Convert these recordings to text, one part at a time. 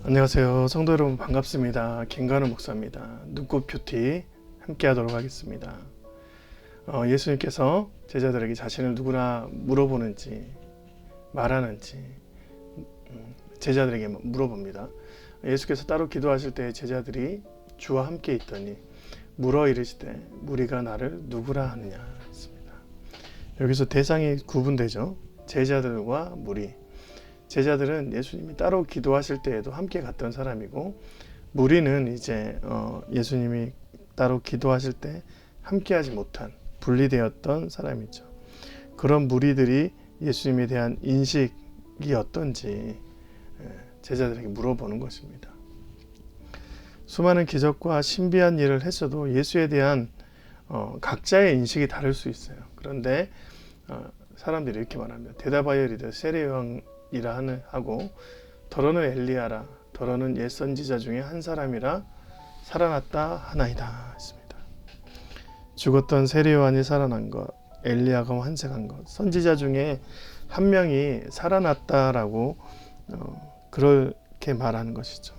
안녕하세요. 성도 여러분 반갑습니다. 김관우 목사입니다. 눈꽃 뷰티 함께 하도록 하겠습니다. 예수님께서 제자들에게 자신을 누구나 물어보는지 말하는지 제자들에게 물어봅니다. 예수께서 따로 기도하실 때 제자들이 주와 함께 있더니 물어 이르시되 무리가 나를 누구라 하느냐 했습니다. 여기서 대상이 구분되죠. 제자들과 무리. 제자들은 예수님이 따로 기도하실 때에도 함께 갔던 사람이고, 무리는 이제 예수님이 따로 기도하실 때 함께하지 못한 분리되었던 사람이죠. 그런 무리들이 예수님에 대한 인식이 어떤지 제자들에게 물어보는 것입니다. 수많은 기적과 신비한 일을 했어도 예수에 대한 각자의 인식이 다를 수 있어요. 그런데 사람들이 이렇게 말합니다. 대답하여 이르되 세례 요한이라 하고 더러는 엘리야라 더러는 옛 선지자 중에 한 사람이라 살아났다 하나이다 했습니다. 죽었던 세례 요한이 살아난 것, 엘리야가 환생한 것, 선지자 중에 한 명이 살아났다라고 그렇게 말하는 것이죠.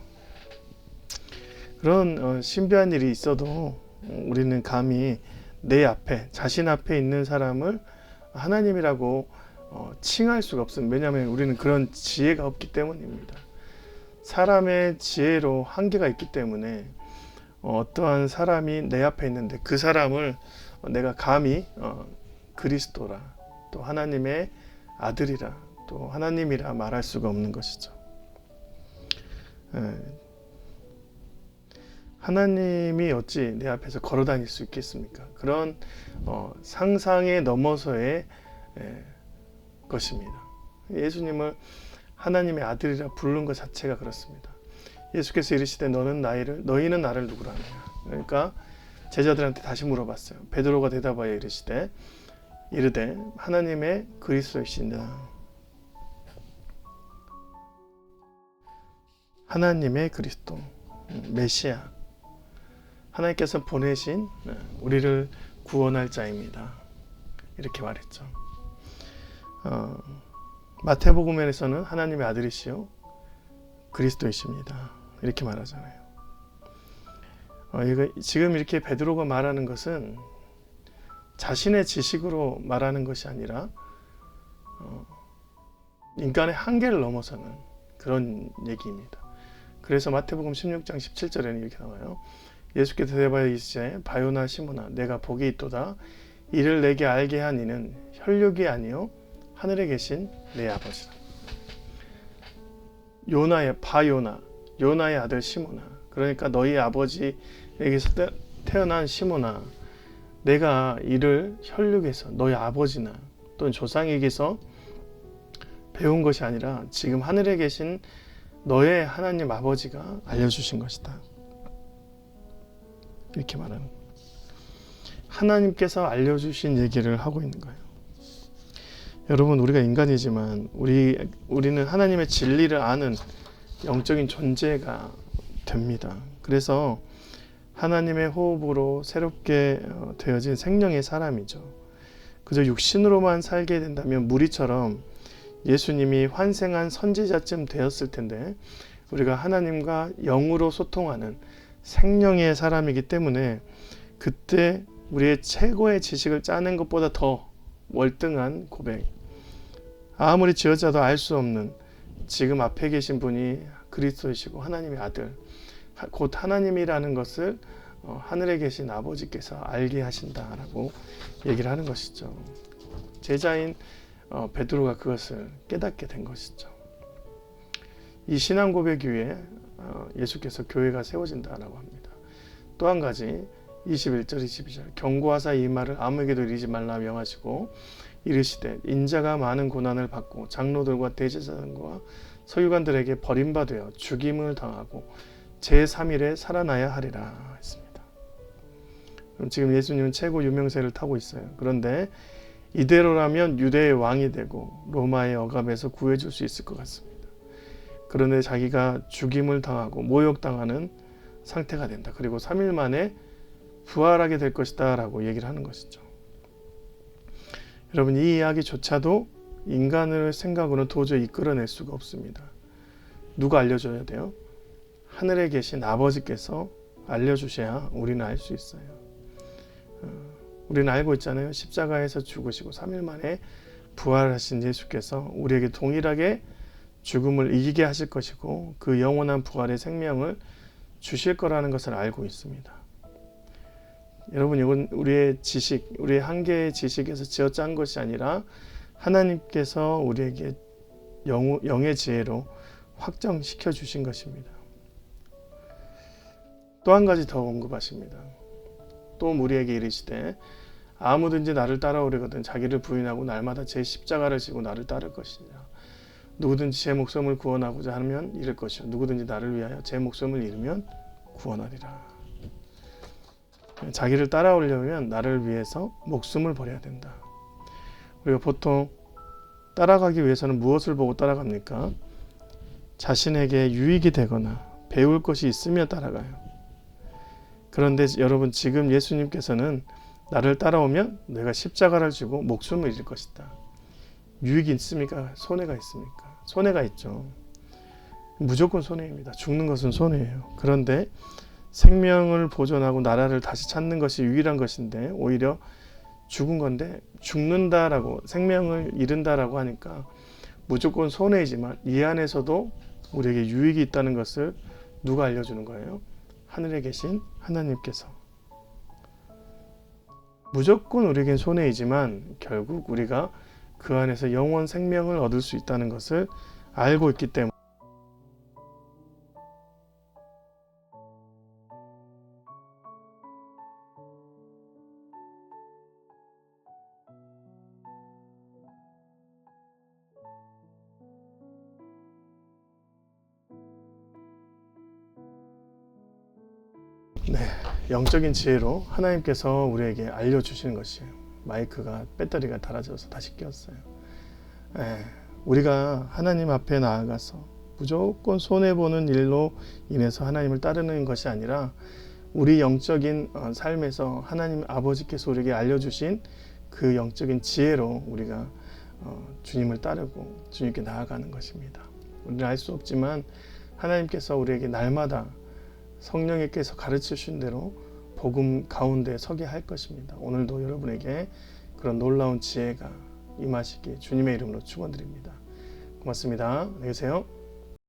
그런 신비한 일이 있어도 우리는 감히 내 앞에, 자신 앞에 있는 사람을 하나님이라고 칭할 수가 없습니다. 왜냐하면 우리는 그런 지혜가 없기 때문입니다. 사람의 지혜로 한계가 있기 때문에 어떠한 사람이 내 앞에 있는데 그 사람을 내가 감히 그리스도라, 또 하나님의 아들이라, 또 하나님이라 말할 수가 없는 것이죠. 하나님이 어찌 내 앞에서 걸어 다닐 수 있겠습니까? 그런 상상에 넘어서의 것입니다. 예수님을 하나님의 아들이라 부르는 것 자체가 그렇습니다. 예수께서 이르시되 너희는 나를 누구라 하느냐. 그러니까 제자들한테 다시 물어봤어요. 베드로가 대답하여 이르되 하나님의 그리스도이시니라. 하나님의 그리스도, 메시아, 하나님께서 보내신 우리를 구원할 자입니다. 이렇게 말했죠. 마태복음에서는 하나님의 아들이시요 그리스도이십니다. 이렇게 말하잖아요. 지금 이렇게 베드로가 말하는 것은 자신의 지식으로 말하는 것이 아니라 인간의 한계를 넘어서는 그런 얘기입니다. 그래서 마태복음 16장 17절에는 이렇게 나와요. 예수께서 대답하여 이르시되 바요나 시몬아 내가 복이 있도다. 이를 내게 알게 한 이는 혈육이 아니요 하늘에 계신 내 아버지라. 요나의 아들 시몬아, 그러니까 너희 아버지에게서 태어난 시몬아, 내가 이를 혈육에서 너희 아버지나 또는 조상에게서 배운 것이 아니라 지금 하늘에 계신 너의 하나님 아버지가 알려주신 것이다. 이렇게 말하는, 하나님께서 알려주신 얘기를 하고 있는 거예요. 여러분, 우리가 인간이지만 우리는 하나님의 진리를 아는 영적인 존재가 됩니다. 그래서 하나님의 호흡으로 새롭게 되어진 생명의 사람이죠. 그저 육신으로만 살게 된다면 무리처럼 예수님이 환생한 선지자쯤 되었을 텐데, 우리가 하나님과 영으로 소통하는 생명의 사람이기 때문에 그때 우리의 최고의 지식을 짜낸 것보다 더 월등한 고백, 아무리 지어짜도 알 수 없는 지금 앞에 계신 분이 그리스도이시고 하나님의 아들, 곧 하나님이라는 것을 하늘에 계신 아버지께서 알게 하신다라고 얘기를 하는 것이죠. 제자인 베드로가 그것을 깨닫게 된 것이죠. 이 신앙 고백 위에 예수께서 교회가 세워진다라고 합니다. 또 한 가지 21절 22절 경고하사 이 말을 아무에게도 이르지 말라 명하시고 이르시되 인자가 많은 고난을 받고 장로들과 대제사장과 서기관들에게 버림받아 죽임을 당하고 제3일에 살아나야 하리라 했습니다. 그럼 지금 예수님은 최고 유명세를 타고 있어요. 그런데 이대로라면 유대의 왕이 되고 로마의 억압에서 구해줄 수 있을 것 같습니다. 그런데 자기가 죽임을 당하고 모욕당하는 상태가 된다. 그리고 3일 만에 부활하게 될 것이다 라고 얘기를 하는 것이죠. 여러분, 이 이야기조차도 인간의 생각으로는 도저히 이끌어낼 수가 없습니다. 누가 알려줘야 돼요? 하늘에 계신 아버지께서 알려주셔야 우리는 알 수 있어요. 우리는 알고 있잖아요. 십자가에서 죽으시고 3일 만에 부활하신 예수께서 우리에게 동일하게 죽음을 이기게 하실 것이고 그 영원한 부활의 생명을 주실 거라는 것을 알고 있습니다. 여러분, 이건 우리의 지식, 우리의 한계의 지식에서 지어짠 것이 아니라 하나님께서 우리에게 영의 지혜로 확정시켜 주신 것입니다. 또 한 가지 더 언급하십니다. 또 우리에게 이르시되 아무든지 나를 따라오려거든 자기를 부인하고 날마다 제 십자가를 지고 나를 따를 것이냐. 누구든지 제 목숨을 구원하고자 하면 잃을 것이요 누구든지 나를 위하여 제 목숨을 잃으면 구원하리라. 자기를 따라오려면 나를 위해서 목숨을 버려야 된다. 우리가 보통 따라가기 위해서는 무엇을 보고 따라갑니까? 자신에게 유익이 되거나 배울 것이 있으며 따라가요. 그런데 여러분, 지금 예수님께서는 나를 따라오면 내가 십자가를 지고 목숨을 잃을 것이다. 유익이 있습니까? 손해가 있습니까? 손해가 있죠. 무조건 손해입니다. 죽는 것은 손해예요. 그런데 생명을 보존하고 나라를 다시 찾는 것이 유일한 것인데 오히려 죽은 건데 죽는다라고 생명을 잃는다라고 하니까 무조건 손해이지만 이 안에서도 우리에게 유익이 있다는 것을 누가 알려주는 거예요? 하늘에 계신 하나님께서. 무조건 우리에겐 손해이지만 결국 우리가 그 안에서 영원 생명을 얻을 수 있다는 것을 알고 있기 때문에 영적인 지혜로 하나님께서 우리에게 알려주시는 것이에요. 마이크가 배터리가 닳아져서 다시 꼈어요. 우리가 하나님 앞에 나아가서 무조건 손해보는 일로 인해서 하나님을 따르는 것이 아니라 우리 영적인 삶에서 하나님 아버지께서 우리에게 알려주신 그 영적인 지혜로 우리가 주님을 따르고 주님께 나아가는 것입니다. 우리는 알 수 없지만 하나님께서 우리에게 날마다 성령께서 가르쳐 주신 대로 복음 가운데 서게 할 것입니다. 오늘도 여러분에게 그런 놀라운 지혜가 임하시기 주님의 이름으로 축원드립니다. 고맙습니다. 안녕히 계세요.